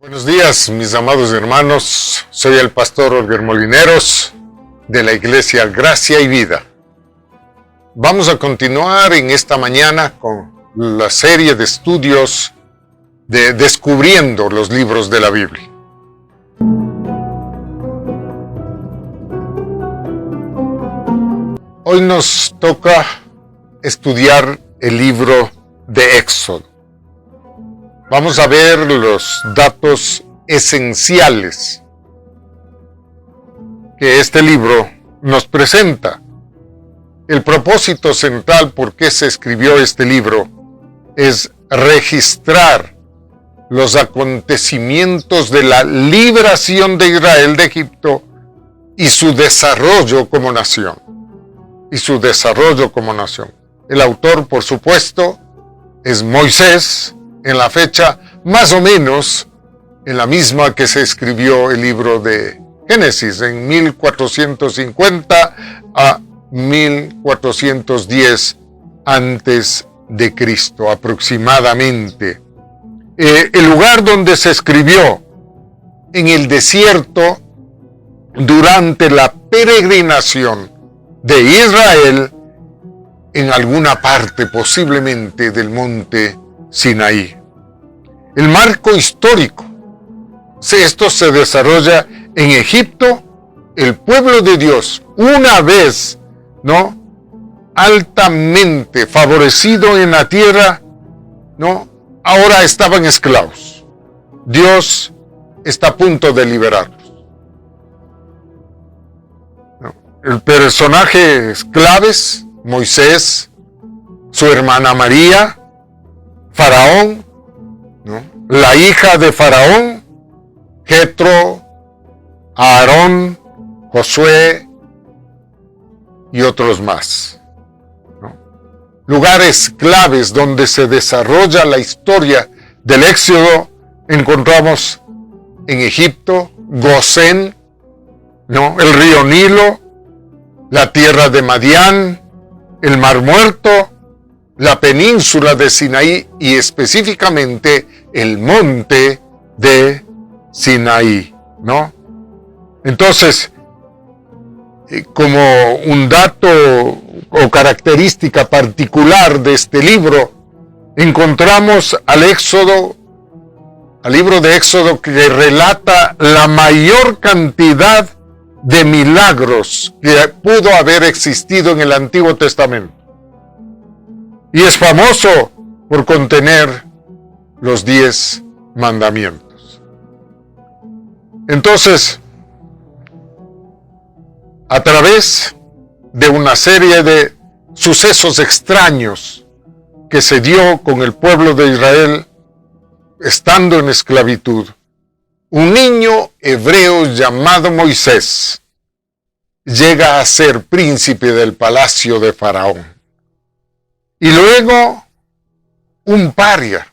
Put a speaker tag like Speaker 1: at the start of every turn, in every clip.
Speaker 1: Buenos días, mis amados hermanos. Soy el pastor Olger Molineros de la Iglesia Gracia y Vida. Vamos a continuar en esta mañana con la serie de estudios de Descubriendo los libros de la Biblia. Hoy nos toca estudiar el libro de Éxodo. Vamos a ver los datos esenciales que este libro nos presenta. El propósito central por qué se escribió este libro es registrar los acontecimientos de la liberación de Israel de Egipto y su desarrollo como nación. El autor, por supuesto, es Moisés, en la fecha más o menos en la misma que se escribió el libro de Génesis, en 1450 a 1410 antes de Cristo aproximadamente. El lugar donde se escribió, en el desierto, durante la peregrinación de Israel, en alguna parte posiblemente del monte Sinaí. El marco histórico. Esto se desarrolla en Egipto. El pueblo de Dios, una vez, altamente favorecido en la tierra, ahora estaban esclavos. Dios está a punto de liberarlos. El personaje claves, Moisés, su hermana María, Faraón, la hija de Faraón, Jetro, Aarón, Josué y otros más. Lugares claves donde se desarrolla la historia del Éxodo encontramos en Egipto, Gosén, el río Nilo, la tierra de Madián, el Mar Muerto, la península de Sinaí y específicamente el monte de Sinaí, Entonces, como un dato o característica particular de este libro, encontramos al libro de Éxodo que relata la mayor cantidad de milagros que pudo haber existido en el Antiguo Testamento. Y es famoso por contener los 10 mandamientos. Entonces, a través de una serie de sucesos extraños que se dio con el pueblo de Israel estando en esclavitud, un niño hebreo llamado Moisés llega a ser príncipe del palacio de Faraón. Y luego un paria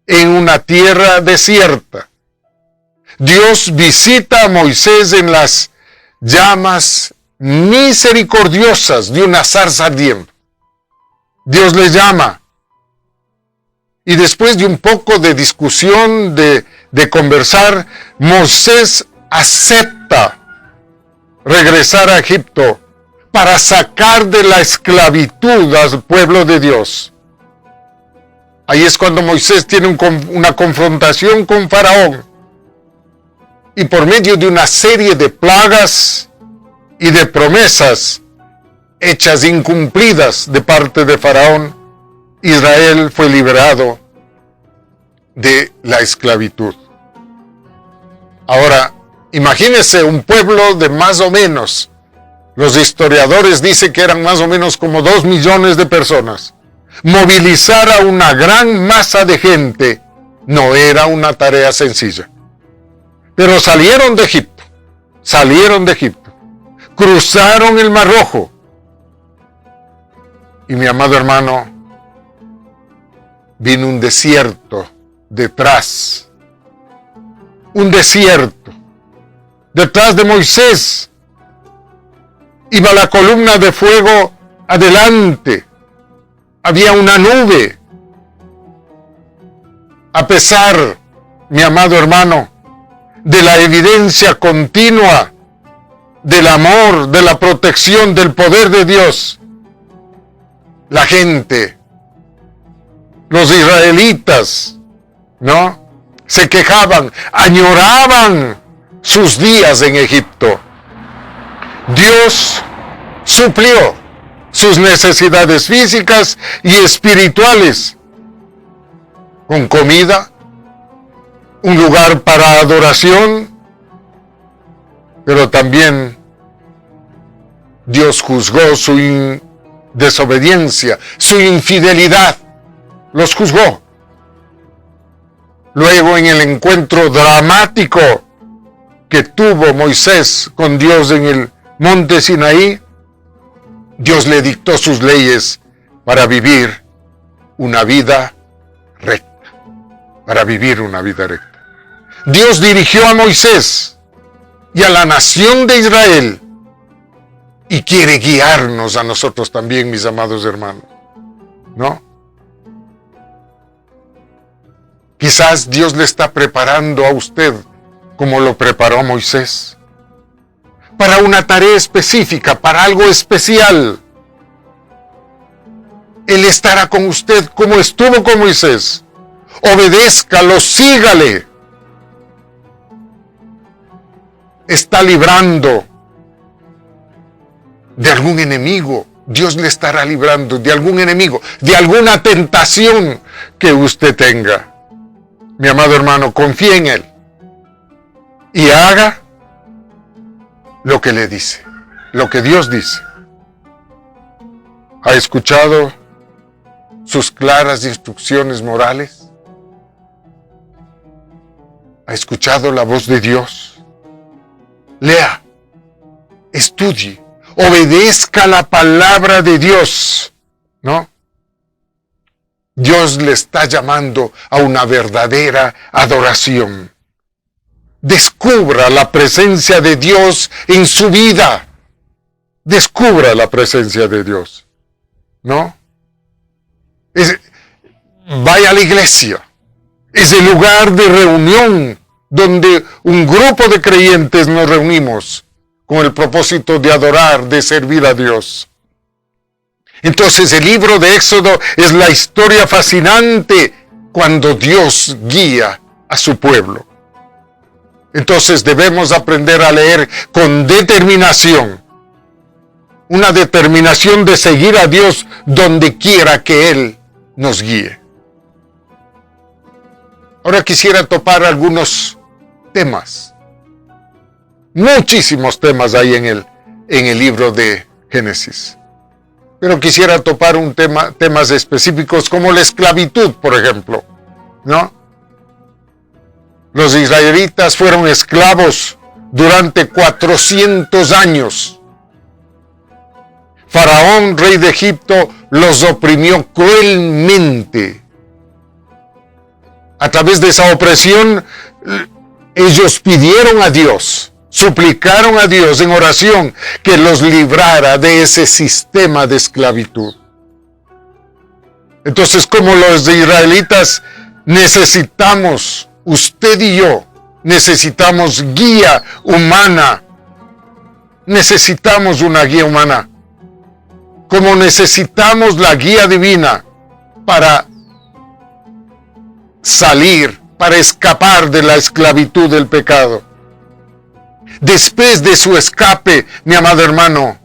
Speaker 1: en una tierra desierta. Dios visita a Moisés en las llamas misericordiosas de una zarza ardiente. Dios le llama. Y después de un poco de discusión, de conversar, Moisés acepta regresar a Egipto para sacar de la esclavitud al pueblo de Dios. Ahí es cuando Moisés tiene una confrontación con Faraón. Y por medio de una serie de plagas y de promesas hechas incumplidas de parte de Faraón, Israel fue liberado de la esclavitud. Ahora, imagínense un pueblo de más o menos, los historiadores dicen que eran más o menos como 2 millones de personas. Movilizar a una gran masa de gente no era una tarea sencilla. Pero salieron de Egipto, cruzaron el Mar Rojo. Y mi amado hermano, vino un desierto detrás. Un desierto detrás de Moisés. Iba la columna de fuego adelante. Había una nube. A pesar, mi amado hermano, de la evidencia continua del amor, de la protección, del poder de Dios, la gente, los israelitas, ¿no?, se quejaban, añoraban sus días en Egipto. Dios suplió sus necesidades físicas y espirituales con comida, un lugar para adoración, pero también Dios juzgó su desobediencia, su infidelidad, los juzgó. Luego, en el encuentro dramático que tuvo Moisés con Dios en el monte Sinaí, Dios le dictó sus leyes para vivir una vida recta, para vivir una vida recta. Dios dirigió a Moisés y a la nación de Israel y quiere guiarnos a nosotros también, mis amados hermanos, ¿no? Quizás Dios le está preparando a usted como lo preparó a Moisés, para una tarea específica, para algo especial. Él estará con usted como estuvo con Moisés. Obedézcalo, sígale. Está librando de algún enemigo. Dios le estará librando de algún enemigo, de alguna tentación que usted tenga. Mi amado hermano, confíe en Él y haga lo que le dice, lo que Dios dice. ¿Ha escuchado sus claras instrucciones morales? ¿Ha escuchado la voz de Dios? Lea, estudie, obedezca la palabra de Dios, ¿no? Dios le está llamando a una verdadera adoración. Descubra la presencia de Dios en su vida. Descubra la presencia de Dios, ¿no? Vaya a la iglesia. Es el lugar de reunión donde un grupo de creyentes nos reunimos con el propósito de adorar, de servir a Dios. Entonces el libro de Éxodo es la historia fascinante cuando Dios guía a su pueblo. Entonces debemos aprender a leer con determinación, una determinación de seguir a Dios donde quiera que Él nos guíe. Ahora quisiera topar algunos temas. Muchísimos temas hay en el libro de Génesis. Pero quisiera topar temas específicos como la esclavitud, por ejemplo, ¿no? Los israelitas fueron esclavos durante 400 años. Faraón, rey de Egipto, los oprimió cruelmente. A través de esa opresión, ellos pidieron a Dios, suplicaron a Dios en oración que los librara de ese sistema de esclavitud. Entonces, como los israelitas, necesitamos, usted y yo, necesitamos guía humana. Necesitamos una guía humana. Como necesitamos la guía divina para salir, para escapar de la esclavitud del pecado. Después de su escape, mi amado hermano,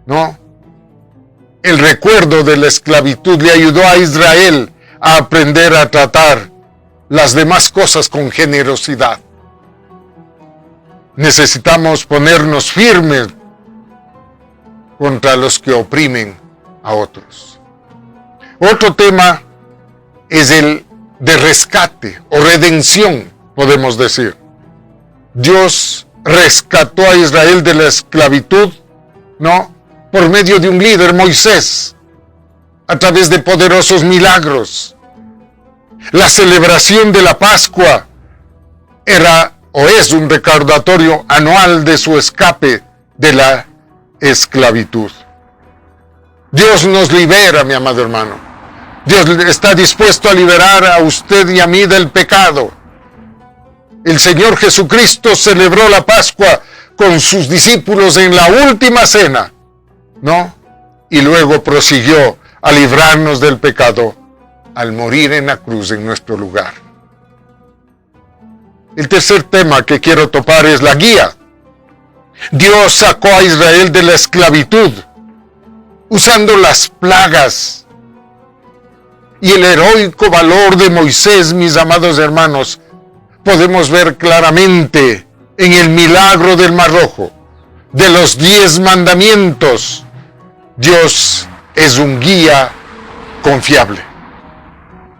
Speaker 1: ¿no? El recuerdo de la esclavitud le ayudó a Israel a aprender a tratar las demás cosas con generosidad. Necesitamos ponernos firmes contra los que oprimen a otros. Otro tema es el de rescate o redención, podemos decir. Dios rescató a Israel de la esclavitud, ¿no?, por medio de un líder, Moisés, a través de poderosos milagros. La celebración de la Pascua era o es un recordatorio anual de su escape de la esclavitud. Dios nos libera, mi amado hermano. Dios está dispuesto a liberar a usted y a mí del pecado. El Señor Jesucristo celebró la Pascua con sus discípulos en la última cena, ¿no? Y luego prosiguió a librarnos del pecado al morir en la cruz en nuestro lugar. El tercer tema que quiero topar es la guía. Dios sacó a Israel de la esclavitud usando las plagas. Y el heroico valor de Moisés, mis amados hermanos, podemos ver claramente en el milagro del Mar Rojo, de los 10 mandamientos. Dios es un guía confiable.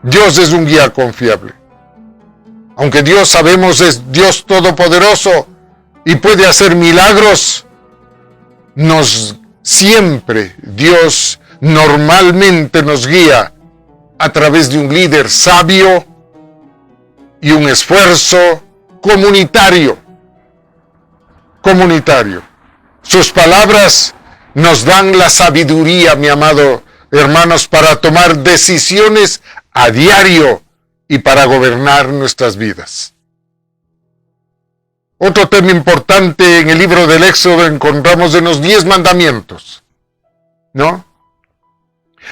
Speaker 1: Dios es un guía confiable. Aunque Dios, sabemos, es Dios todopoderoso y puede hacer milagros, Dios normalmente nos guía a través de un líder sabio y un esfuerzo comunitario. Sus palabras nos dan la sabiduría, mi amado hermanos, para tomar decisiones a diario y para gobernar nuestras vidas. Otro tema importante en el libro del Éxodo encontramos en los 10 mandamientos, ¿no?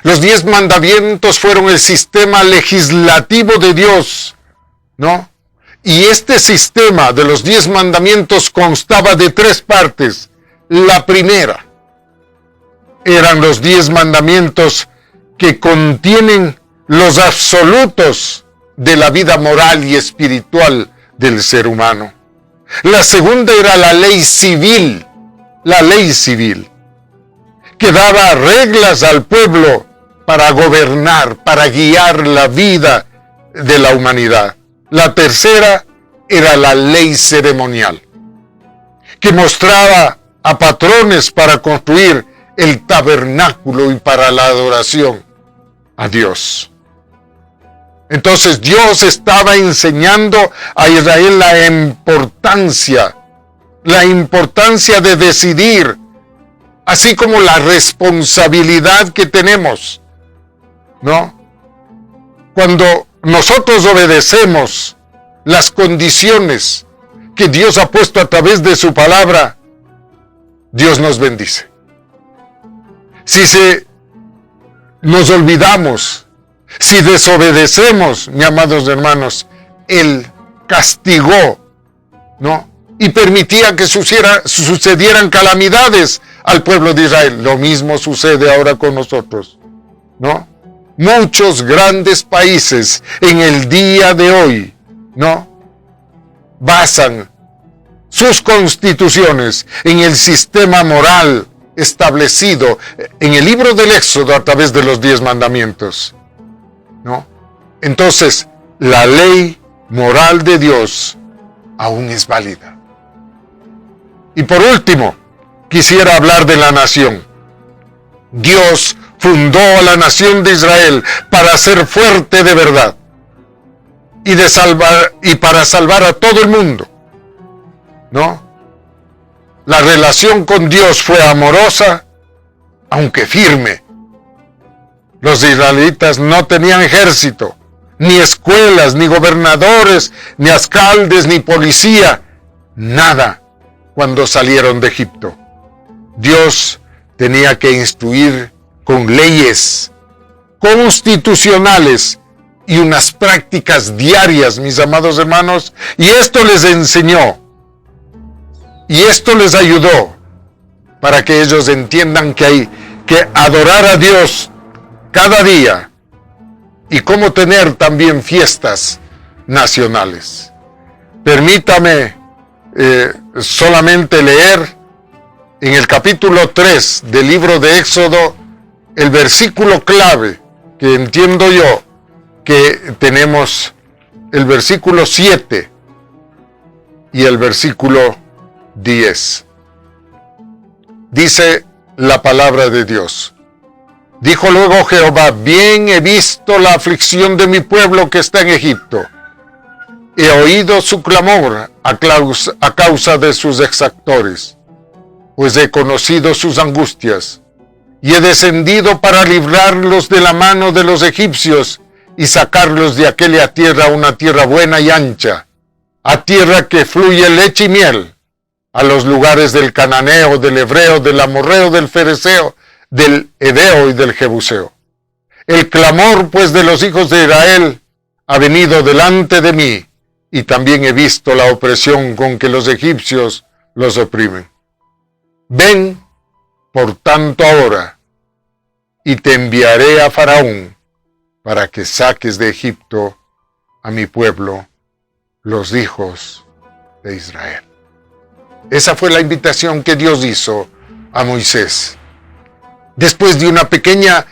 Speaker 1: Los 10 mandamientos fueron el sistema legislativo de Dios, ¿no? Y este sistema de los 10 mandamientos constaba de 3 partes. La primera eran los 10 mandamientos que contienen los absolutos de la vida moral y espiritual del ser humano. La segunda era la ley civil, que daba reglas al pueblo para gobernar, para guiar la vida de la humanidad. La tercera era la ley ceremonial, que mostraba a patrones para construir el tabernáculo y para la adoración a Dios. Entonces Dios estaba enseñando a Israel la importancia de decidir, así como la responsabilidad que tenemos, ¿no? Cuando nosotros obedecemos las condiciones que Dios ha puesto a través de su palabra, Dios nos bendice. Si nos olvidamos, si desobedecemos, mis amados hermanos, Él castigó, ¿no? Y permitía que sucedieran calamidades al pueblo de Israel. Lo mismo sucede ahora con nosotros, ¿no? Muchos grandes países en el día de hoy, ¿no?, basan sus constituciones en el sistema moral establecido en el libro del Éxodo a través de los 10 mandamientos, ¿no? Entonces, la ley moral de Dios aún es válida. Y por último, quisiera hablar de la nación. Dios fundó a la nación de Israel para ser fuerte de verdad y para salvar a todo el mundo, ¿no? La relación con Dios fue amorosa, aunque firme. Los israelitas no tenían ejército, ni escuelas, ni gobernadores, ni alcaldes, ni policía, nada cuando salieron de Egipto. Dios tenía que instruir con leyes constitucionales y unas prácticas diarias, mis amados hermanos, y esto les enseñó, y esto les ayudó para que ellos entiendan que hay que adorar a Dios cada día y cómo tener también fiestas nacionales. Permítame solamente leer en el capítulo 3 del libro de Éxodo el versículo clave que entiendo yo que tenemos, el versículo 7 y el versículo 10. Dice la palabra de Dios. Dijo luego Jehová: bien he visto la aflicción de mi pueblo que está en Egipto. He oído su clamor a causa de sus exactores. pues he conocido sus angustias, y he descendido para librarlos de la mano de los egipcios, y sacarlos de aquella tierra a una tierra buena y ancha, a tierra que fluye leche y miel, a los lugares del cananeo, del hebreo, del amorreo, del fereceo, del heveo y del jebuseo. El clamor, pues, de los hijos de Israel ha venido delante de mí, y también he visto la opresión con que los egipcios los oprimen. Ven, por tanto, ahora, y te enviaré a Faraón, para que saques de Egipto a mi pueblo, los hijos de Israel. Esa fue la invitación que Dios hizo a Moisés. Después de una pequeña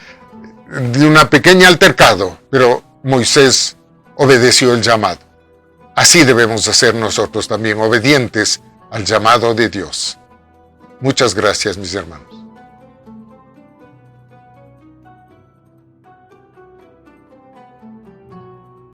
Speaker 1: altercado, pero Moisés obedeció el llamado. Así debemos hacer nosotros también, obedientes al llamado de Dios. Muchas gracias, mis hermanos.